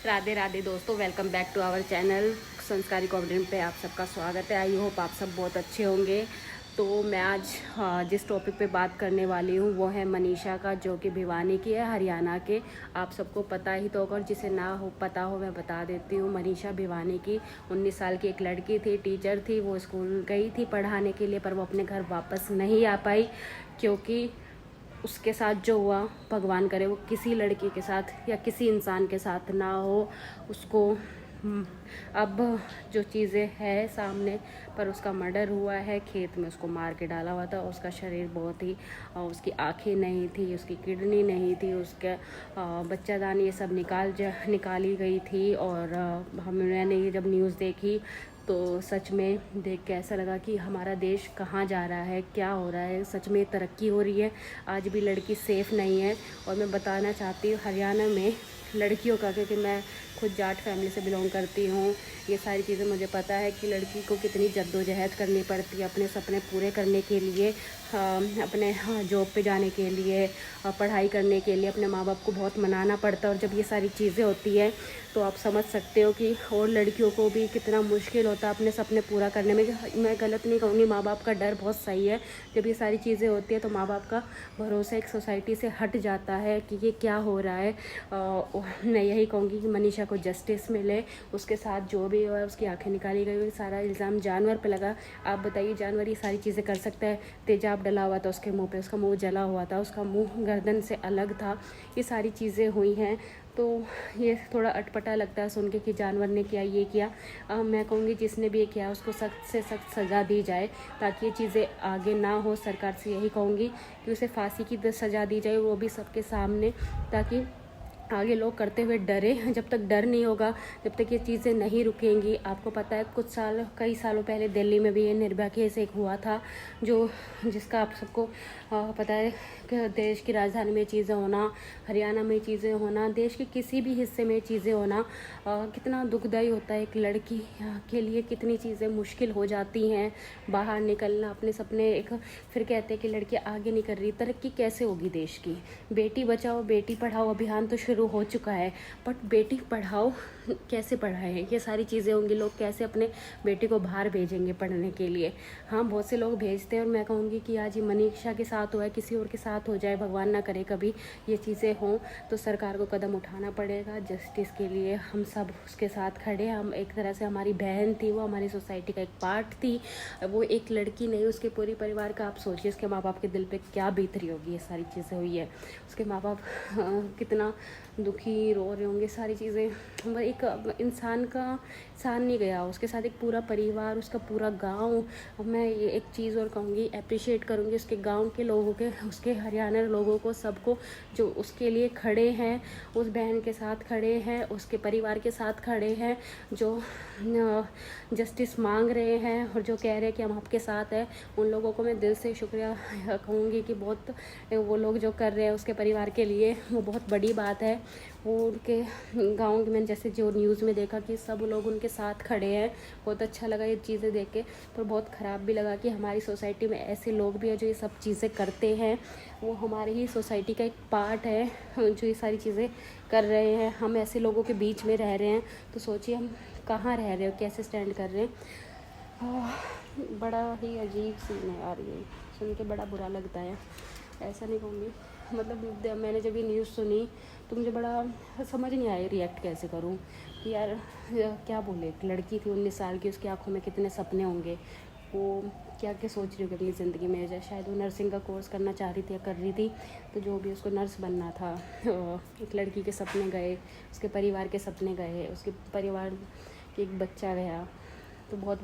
राधे राधे दोस्तों, welcome back to our channel Sanskari comedy पे आप सबका स्वागत है। आई होप आप सब बहुत अच्छे होंगे। तो मैं आज जिस टॉपिक पे बात करने वाली हूँ वो है मनीषा का, जो कि भिवानी की है, हरियाणा के। आप सबको पता ही तो होगा, और जिसे ना हो पता हो मैं बता देती हूँ। मनीषा भिवानी की 19 साल की एक लड़की थी, टीचर थी। वो स्कूल गई थी पढ़ाने के लिए, पर वो अपने घर वापस नहीं आ पाई, क्योंकि उसके साथ जो हुआ, भगवान करे वो किसी लड़की के साथ या किसी इंसान के साथ ना हो। उसको अब जो चीज़ें है सामने, पर उसका मर्डर हुआ है, खेत में उसको मार के डाला हुआ था। उसका शरीर बहुत ही उसकी आँखें नहीं थी, उसकी किडनी नहीं थी, उसके बच्चादान ये सब निकाली गई थी। और मैंने ये जब न्यूज़ देखी तो सच में देख के ऐसा लगा कि हमारा देश कहाँ जा रहा है, क्या हो रहा है। सच में तरक्की हो रही है, आज भी लड़की सेफ़ नहीं है। और मैं बताना चाहती हूँ हरियाणा में लड़कियों का, क्योंकि मैं खुद जाट फैमिली से बिलोंग करती हूँ, ये सारी चीज़ें मुझे पता है कि लड़की को कितनी जद्दोजहद करनी पड़ती है अपने सपने पूरे करने के लिए, अपने जॉब पे जाने के लिए, पढ़ाई करने के लिए। अपने माँ बाप को बहुत मनाना पड़ता है, और जब ये सारी चीज़ें होती है तो आप समझ सकते हो कि और लड़कियों को भी कितना मुश्किल होता है अपने सपने पूरा करने में। मैं गलत नहीं कहूँगी, माँ बाप का डर बहुत सही है। जब ये सारी चीज़ें होती है तो माँ बाप का भरोसा एक सोसाइटी से हट जाता है कि ये क्या हो रहा है। मैं यही कहूँगी कि मनीषा को जस्टिस मिले। उसके साथ जो भी हुआ, उसकी आंखें निकाली गई, सारा इल्ज़ाम जानवर पे लगा। आप बताइए, जानवर ये सारी चीज़ें कर सकता है? तेजाब डला हुआ था उसके मुंह पे, उसका मुंह जला हुआ था, उसका मुंह गर्दन से अलग था, ये सारी चीज़ें हुई हैं। तो ये थोड़ा अटपटा लगता है सुन के कि जानवर ने किया, ये किया। मैं कहूँगी जिसने भी ये किया उसको सख्त से सख्त सज़ा दी जाए, ताकि ये चीज़ें आगे ना हो। सरकार से यही कहूँगी कि उसे फांसी की सज़ा दी जाए, वो भी सबके सामने, ताकि आगे लोग करते हुए डरे। जब तक डर नहीं होगा, जब तक ये चीज़ें नहीं रुकेंगी। आपको पता है कई सालों पहले दिल्ली में भी ये निर्भया केस एक हुआ था, जिसका आप सबको पता है कि देश की राजधानी में चीज़ें होना, हरियाणा में चीज़ें होना, देश के किसी भी हिस्से में चीज़ें होना कितना दुखदाई होता है। एक लड़की के लिए कितनी चीज़ें मुश्किल हो जाती हैं, बाहर निकलना, अपने सपने। फिर कहते हैं कि लड़की आगे नहीं कर रही, तरक्की कैसे होगी देश की? बेटी बचाओ बेटी पढ़ाओ अभियान तो शुरू हो चुका है, बट बेटी पढ़ाओ कैसे पढ़ाएं? ये सारी चीज़ें होंगी, लोग कैसे अपने बेटी को बाहर भेजेंगे पढ़ने के लिए? हाँ, बहुत से लोग भेजते हैं, और मैं कहूँगी कि आज ये मनीषा के साथ हुआ है, किसी और के साथ हो जाए, भगवान ना करे कभी ये चीज़ें हों, तो सरकार को कदम उठाना पड़ेगा जस्टिस के लिए। हम सब उसके साथ खड़े हैं। हम एक तरह से, हमारी बहन थी वो, हमारी सोसाइटी का एक पार्ट थी वो, एक लड़की नहीं, उसके पूरे परिवार का। आप सोचिए उसके माँ बाप के दिल पे क्या बीत रही होगी, ये सारी चीज़ें हुई है। उसके माँ बाप कितना दुखी रो रहे होंगे, सारी चीज़ें। एक इंसान नहीं गया, उसके साथ एक पूरा परिवार, उसका पूरा गांव। मैं ये एक चीज़ और कहूँगी, अप्रिशिएट करूँगी उसके गांव के लोगों के, उसके हरियाणा लोगों को, सबको जो उसके लिए खड़े हैं, उस बहन के साथ खड़े हैं, उसके परिवार के साथ खड़े हैं, जो जस्टिस मांग रहे हैं और जो कह रहे हैं कि हम आपके साथ हैं। उन लोगों को मैं दिल से शुक्रिया कहूँगी कि बहुत वो लोग जो कर रहे हैं उसके परिवार के लिए, वो बहुत बड़ी बात है। वो उनके गाँव में, जैसे जो न्यूज़ में देखा कि सब लोग उनके साथ खड़े हैं, बहुत अच्छा लगा ये चीज़ें देख के। पर बहुत ख़राब भी लगा कि हमारी सोसाइटी में ऐसे लोग भी हैं जो ये सब चीज़ें करते हैं। वो हमारी ही सोसाइटी का एक पार्ट है जो ये सारी चीज़ें कर रहे हैं। हम ऐसे लोगों के बीच में रह रहे हैं, तो सोचिए हम कहाँ रह रहे हो, कैसे स्टैंड कर रहे हैं। बड़ा ही अजीब सीन है यार, ये सुन के बड़ा बुरा लगता है। ऐसा नहीं कहूँगी, मतलब मैंने जब ये न्यूज़ सुनी तो मुझे बड़ा समझ नहीं आया रिएक्ट कैसे करूँ कि यार क्या बोले। एक लड़की थी 19 साल की, उसकी आंखों में कितने सपने होंगे, वो क्या क्या सोच रही होगी अपनी ज़िंदगी में। शायद वो नर्सिंग का कोर्स करना चाह रही थी या कर रही थी, तो जो भी उसको नर्स बनना था। एक लड़की के सपने गए, उसके परिवार के सपने गए, उसके परिवार के एक बच्चा गया, तो बहुत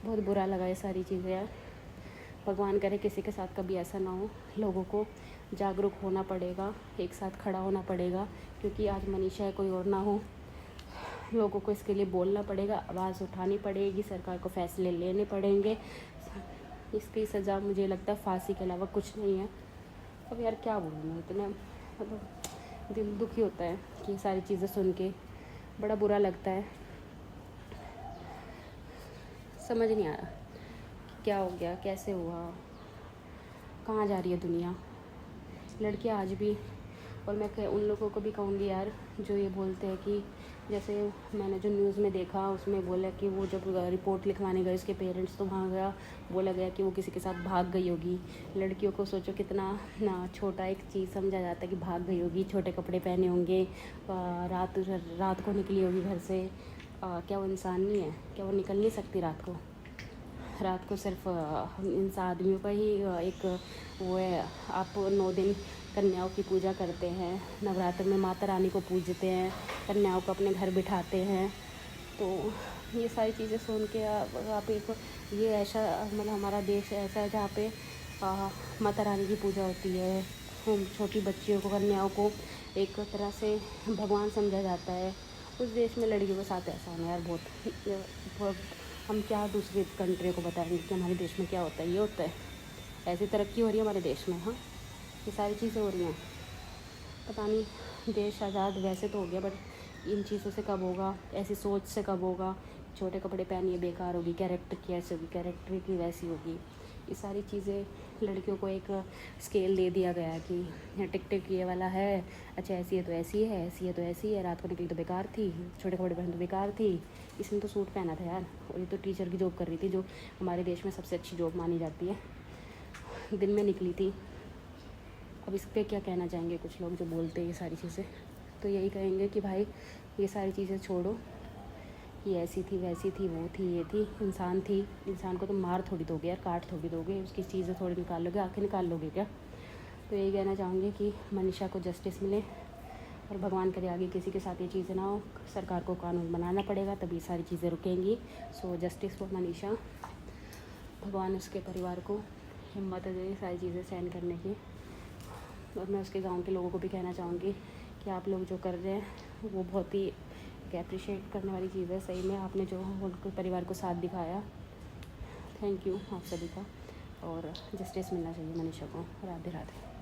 बहुत बुरा लगा ये सारी चीज़ें यार। भगवान करे किसी के साथ कभी ऐसा ना हो। लोगों को जागरूक होना पड़ेगा, एक साथ खड़ा होना पड़ेगा, क्योंकि आज मनीषा है, कोई और ना हो। लोगों को इसके लिए बोलना पड़ेगा, आवाज़ उठानी पड़ेगी, सरकार को फैसले लेने पड़ेंगे। इसकी सज़ा मुझे लगता है फांसी के अलावा कुछ नहीं है। अब यार क्या बोलूँ मैं, इतना मतलब दिल दुखी होता है कि ये सारी चीज़ें सुन के, बड़ा बुरा लगता है। समझ नहीं आ रहा क्या हो गया, कैसे हुआ, कहाँ जा रही है दुनिया। लड़कियाँ आज भी, और मैं उन लोगों को भी कहूँगी यार जो ये बोलते हैं कि, जैसे मैंने जो न्यूज़ में देखा उसमें बोला कि वो जब रिपोर्ट लिखवाने गए उसके पेरेंट्स तो वहाँ गया, बोला गया कि वो किसी के साथ भाग गई होगी। लड़कियों को सोचो कितना ना छोटा एक चीज़ समझा जाता है कि भाग गई होगी, छोटे कपड़े पहने होंगे, रात को निकली होगी घर से। क्या वो इंसान नहीं है? क्या वो निकल नहीं सकती रात को? रात को सिर्फ इन आदमियों का ही एक वो है। आप 9 दिन कन्याओं की पूजा करते हैं, नवरात्र में माता रानी को पूजते हैं, कन्याओं को अपने घर बिठाते हैं। तो ये सारी चीज़ें सुन के आप एक ये ऐसा मतलब हमारा देश ऐसा है जहाँ पे माता रानी की पूजा होती है। हम छोटी बच्चियों को, कन्याओं को एक तरह से भगवान समझा जाता है। उस देश में लड़कियों के साथ ऐसा होना यार बहुत हम क्या दूसरी कंट्री को बताएंगे कि हमारे देश में क्या होता है? ये होता है, ऐसी तरक्की हो रही है हमारे देश में। हाँ, ये सारी चीज़ें हो रही हैं। पता नहीं देश आज़ाद वैसे तो हो गया, बट इन चीज़ों से कब होगा? ऐसी सोच से कब होगा? छोटे कपड़े पहनिए बेकार होगी, कैरेक्टर की ऐसी होगी, कैरेक्टर की वैसी होगी। ये सारी चीज़ें लड़कियों को एक स्केल दे दिया गया है कि टिक टिक ये वाला है, अच्छा ऐसी है तो ऐसी है, ऐसी है तो ऐसी है, रात को निकली तो बेकार थी, छोटे कपड़े पहन तो बेकार थी, इसने तो सूट पहना था यार, और ये तो टीचर की जॉब कर रही थी जो हमारे देश में सबसे अच्छी जॉब मानी जाती है, दिन में निकली थी। अब इस पर क्या कहना चाहेंगे कुछ लोग जो बोलते हैं ये सारी चीज़ें? तो यही कहेंगे कि भाई ये सारी चीज़ें छोड़ो, ये ऐसी थी वैसी थी, वो थी ये थी, इंसान थी, इंसान को तो मार थोड़ी दोगे यार, काट थोड़ी दोगे, उसकी चीज़ें थोड़ी निकाल लोगे, आँखें निकाल लोगे क्या? तो यही कहना चाहूँगी कि मनीषा को जस्टिस मिले, और भगवान करे आगे किसी के साथ ये चीज़ें ना हो। सरकार को कानून बनाना पड़ेगा तभी सारी चीज़ें रुकेंगी। सो जस्टिस फॉर मनीषा। भगवान उसके परिवार को हिम्मत दे सारी चीज़ें सहन करने की। और मैं उसके गांव के लोगों को भी कहना चाहूँगी कि आप लोग जो कर रहे हैं वो बहुत ही अप्रिशिएट करने वाली चीज़ है। सही में आपने जो उनके परिवार को साथ दिखाया, थैंक यू आप सभी का। और जस्टिस मिलना चाहिए मनीषा को। राधे राधे।